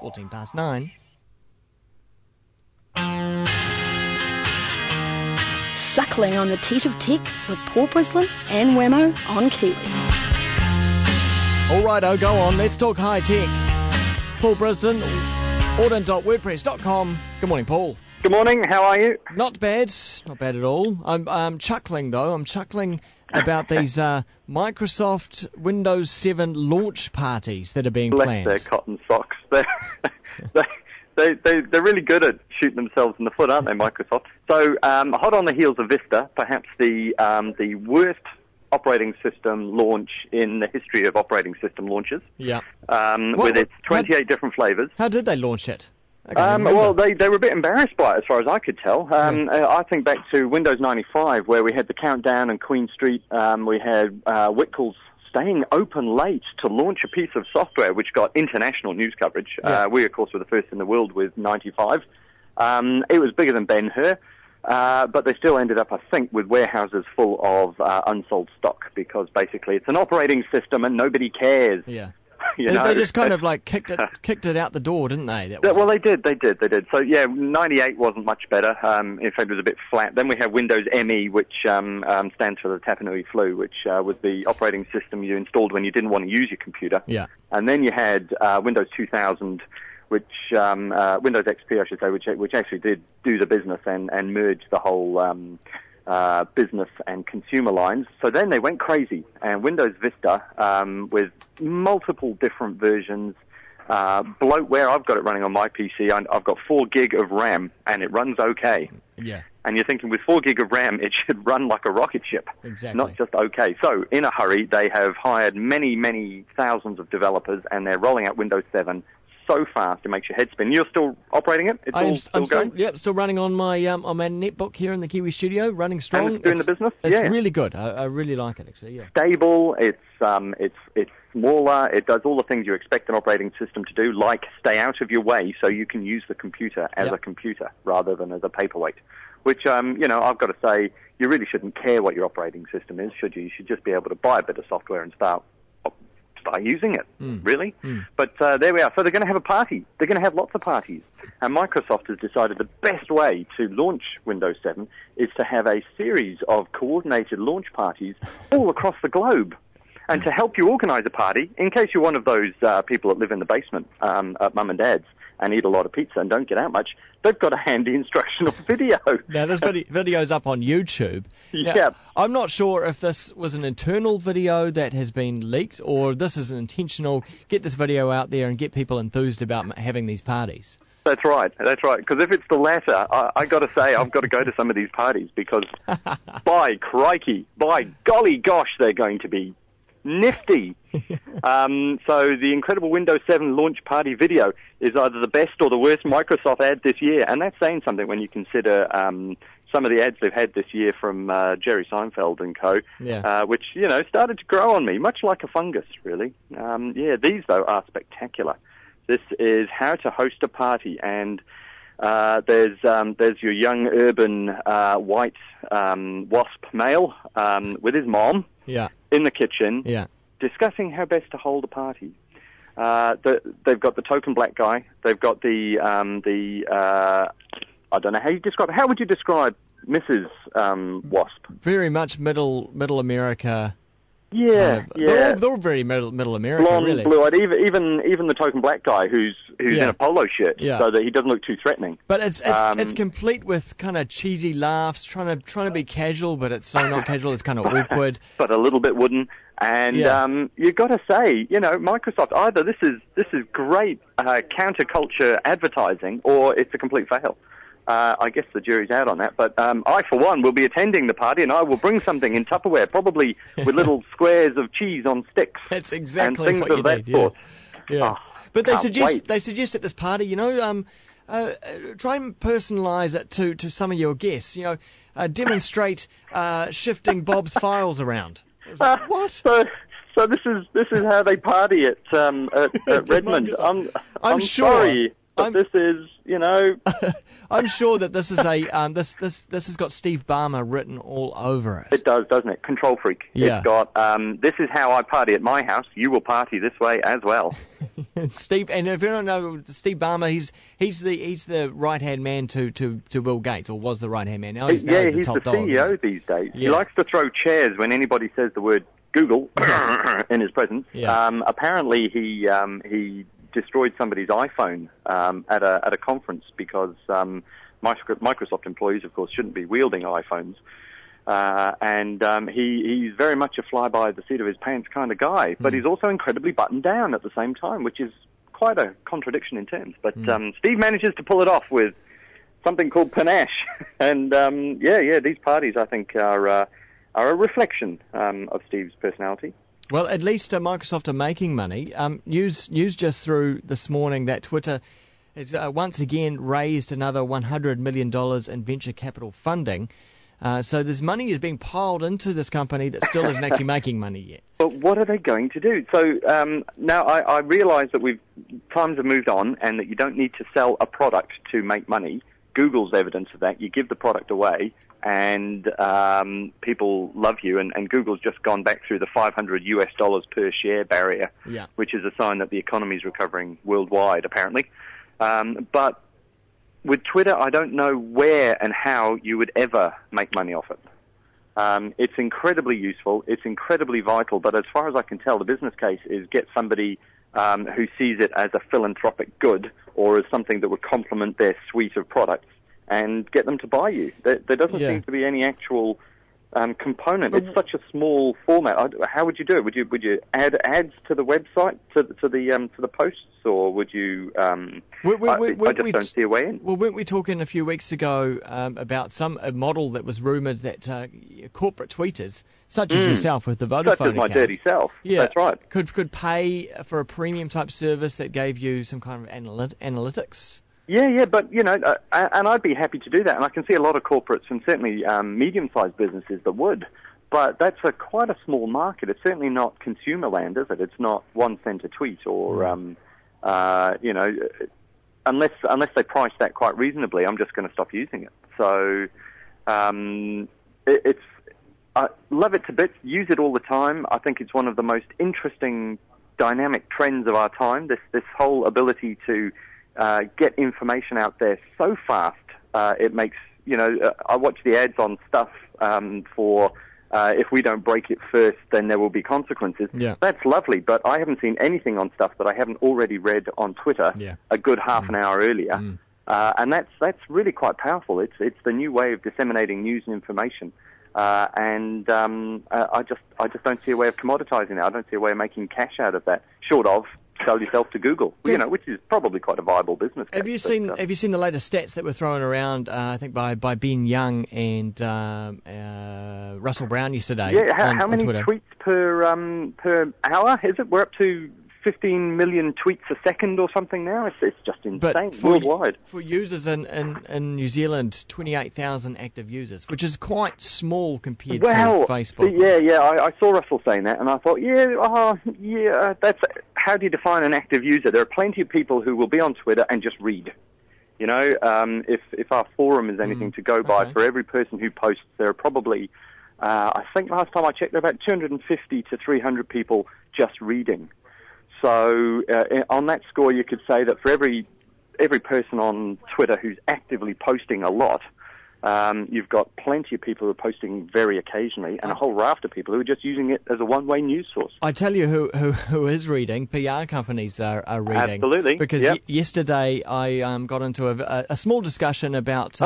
9:14. Suckling on the teat of tech with Paul Brislen and Wammo on Kiwi. All righto, go on. Let's talk high tech. Paul Brislen, auden.wordpress.com. Good morning, Paul. Good morning, how are you? Not bad at all. I'm chuckling though. I'm chuckling about these Microsoft Windows 7 launch parties that are being planned. Bless their cotton socks. They're really good at shooting themselves in the foot, aren't they, Microsoft? So, hot on the heels of Vista, perhaps the worst operating system launch in the history of operating system launches. Yeah. With its 28 different flavors. How did they launch it? Well, they were a bit embarrassed by it, as far as I could tell. I think back to Windows 95, where we had the countdown in Queen Street. We had Whitcoulls staying open late to launch a piece of software which got international news coverage. Yeah. We, of course, were the first in the world with 95. It was bigger than Ben-Hur, but they still ended up, I think, with warehouses full of unsold stock, because basically it's an operating system and nobody cares. Yeah. They just kind of like kicked it out the door, didn't they? Well, they did. So, yeah, 98 wasn't much better. In fact, it was a bit flat. Then we have Windows ME, which stands for the Tapanui Flu, which was the operating system you installed when you didn't want to use your computer. Yeah. And then you had Windows 2000, which Windows XP, I should say, which actually did do the business and merge the whole business and consumer lines. So then they went crazy, and Windows Vista, with multiple different versions, bloatware. I've got it running on my PC. I've got 4 gig of RAM, and it runs okay. Yeah. And you're thinking, with 4 gig of RAM, it should run like a rocket ship. Exactly. Not just okay. So, in a hurry, they have hired many, many thousands of developers, and they're rolling out Windows 7 so fast it makes your head spin. You're still operating it? It's still going? Yep, still running on my netbook here in the Kiwi studio, running strong. And it's doing the business? It's really good. I really like it, actually, yeah. Stable, it's smaller, it does all the things you expect an operating system to do, like stay out of your way so you can use the computer as a computer rather than as a paperweight. Which, I've got to say, you really shouldn't care what your operating system is, should you? You should just be able to buy a bit of software and start using it, really. But there we are. So they're going to have a party. They're going to have lots of parties. And Microsoft has decided the best way to launch Windows 7 is to have a series of coordinated launch parties all across the globe. And to help you organize a party, in case you're one of those people that live in the basement at mum and dad's and eat a lot of pizza and don't get out much, they've got a handy instructional video. Now, this video's up on YouTube. Now, yeah. I'm not sure if this was an internal video that has been leaked, or this is an intentional, get this video out there and get people enthused about having these parties. That's right. Because if it's the latter, I got to say, I've got to go to some of these parties, because by crikey, by golly gosh, they're going to be nifty. So the incredible Windows 7 launch party video is either the best or the worst Microsoft ad this year, and that's saying something when you consider some of the ads they've had this year from Jerry Seinfeld and co, which, started to grow on me, much like a fungus, really. These, though, are spectacular. This is how to host a party, and there's your young urban white wasp male with his mom in the kitchen discussing how best to hold a party. They've got the token black guy. They've got the I don't know how you describe it. How would you describe Mrs. Wasp? Very much middle America. Yeah, They're all very middle America, blonde, really. blue-eyed. Even the token black guy who's in a polo shirt, so that he doesn't look too threatening. But it's complete with kind of cheesy laughs, trying to be casual, but it's so not casual. It's kind of awkward, but a little bit wooden. And you've got to say, Microsoft, either this is great counterculture advertising, or it's a complete fail. I guess the jury's out on that, but I, for one, will be attending the party, and I will bring something in Tupperware, probably with little squares of cheese on sticks. That's exactly and things what of you that need. sort. Yeah. Oh, but they suggest at this party, try and personalise it to some of your guests. Demonstrate shifting Bob's files around. What? So this is how they party at Redmond. I'm sure. sorry. but this is, I'm sure that this is this has got Steve Ballmer written all over it. It does, doesn't it? Control freak. Yeah. It's got, this is how I party at my house. You will party this way as well. Steve, and if you don't know Steve Ballmer, he's the right hand man to Bill Gates, or was the right hand man. Now he's the top dog. CEO these days. Yeah. He likes to throw chairs when anybody says the word Google in his presence. Yeah. Apparently, he destroyed somebody's iPhone at a conference because Microsoft employees, of course, shouldn't be wielding iPhones. He's very much a fly by the seat of his pants kind of guy, but he's also incredibly buttoned down at the same time, which is quite a contradiction in terms. But Steve manages to pull it off with something called panache. And these parties, I think, are a reflection of Steve's personality. Well, at least Microsoft are making money. News just through this morning that Twitter has once again raised another $100 million in venture capital funding. So this money is being piled into this company that still isn't actually making money yet. But what are they going to do? So now I realise that times have moved on and that you don't need to sell a product to make money. Google's evidence of that. You give the product away and people love you. And Google's just gone back through the $500 per share barrier, which is a sign that the economy is recovering worldwide, apparently. But with Twitter, I don't know where and how you would ever make money off it. It's incredibly useful. It's incredibly vital. But as far as I can tell, the business case is get somebody who sees it as a philanthropic good or as something that would complement their suite of products and get them to buy you. There doesn't seem to be any actual component. It's such a small format. How would you do it? Would you add ads to the website to the posts, or would you? I just don't see a way in. Well, weren't we talking a few weeks ago about a model that was rumoured that corporate tweeters, such as yourself with the Vodafone such as my account, dirty self. That's right. Could pay for a premium type service that gave you some kind of analytics. Yeah, but, and I'd be happy to do that. And I can see a lot of corporates and certainly medium-sized businesses that would. But that's quite a small market. It's certainly not consumer land, is it? It's not 1 cent a tweet or, unless they price that quite reasonably, I'm just going to stop using it. So I love it to bits, use it all the time. I think it's one of the most interesting dynamic trends of our time, this whole ability to get information out there so fast. It makes, I watch the ads on stuff for if we don't break it first, then there will be consequences. Yeah. That's lovely, but I haven't seen anything on stuff that I haven't already read on Twitter a good half an hour earlier. And that's really quite powerful. It's the new way of disseminating news and information. I just don't see a way of commoditizing it. I don't see a way of making cash out of that, short of sell yourself to Google, which is probably quite a viable business case. Have you seen the latest stats that were thrown around? I think by Ben Young and Russell Brown yesterday. Yeah, how many Twitter. tweets per hour? Is it? We're up to 15 million tweets a second or something now. It's just insane worldwide. For users in New Zealand, 28,000 active users, which is quite small compared to Facebook. I saw Russell saying that, and I thought, that's how do you define an active user? There are plenty of people who will be on Twitter and just read. If our forum is anything to go by, for every person who posts, there are probably, I think last time I checked, there are about 250 to 300 people just reading. So on that score, you could say that for every person on Twitter who's actively posting a lot, you've got plenty of people who are posting very occasionally, and a whole raft of people who are just using it as a one-way news source. I tell you who is reading. PR companies are reading. Absolutely. Because yesterday I got into a small discussion about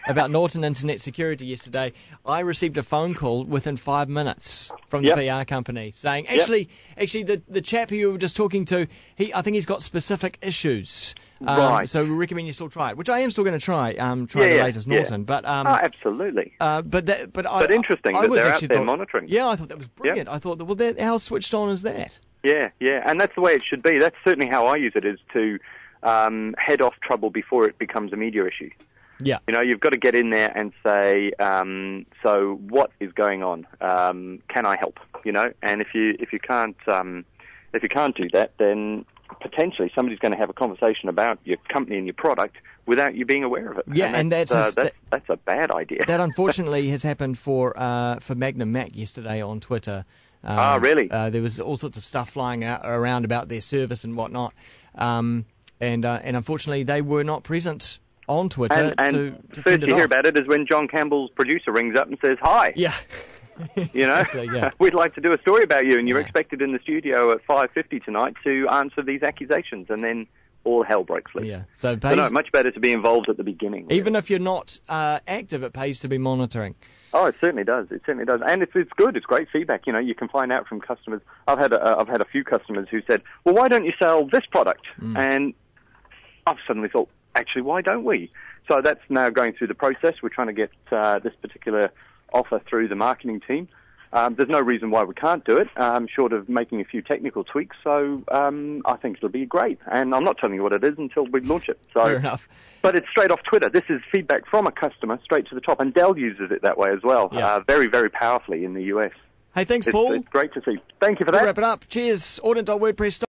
about Norton Internet Security yesterday. I received a phone call within 5 minutes from the PR company saying, actually, the chap who you were just talking to, I think he's got specific issues. Right. So we recommend you still try it, which I am still going to try. The latest Norton, but absolutely. But interesting that they're out there monitoring. Yeah, I thought that was brilliant. I thought, how switched on is that? Yeah, and that's the way it should be. That's certainly how I use it, is to head off trouble before it becomes a media issue. Yeah. You've got to get in there and say, so what is going on? Can I help? And if you can't do that, then potentially somebody's going to have a conversation about your company and your product without you being aware of it. Yeah, and that's a bad idea. That unfortunately has happened for Magnum Mac yesterday on Twitter. Really? There was all sorts of stuff flying around about their service and whatnot, and unfortunately they were not present on Twitter. And to first you hear about it is when John Campbell's producer rings up and says, "Hi." Yeah. Exactly, yeah. We'd like to do a story about you, and you're expected in the studio at 5:50 tonight to answer these accusations, and then all hell breaks loose. Yeah. So no, much better to be involved at the beginning. Really. Even if you're not active, it pays to be monitoring. Oh, it certainly does. It certainly does, and it's good. It's great feedback. You can find out from customers. I've had a few customers who said, "Well, why don't you sell this product?" And I've suddenly thought, actually, why don't we? So that's now going through the process. We're trying to get this particular offer through the marketing team. There's no reason why we can't do it, short of making a few technical tweaks. So I think it'll be great. And I'm not telling you what it is until we launch it. So, fair enough. But it's straight off Twitter. This is feedback from a customer straight to the top. And Dell uses it that way as well, very, very powerfully in the US. Hey, thanks, Paul. It's great to see. Thank you for that. We'll wrap it up. Cheers. Audit.wordpress.com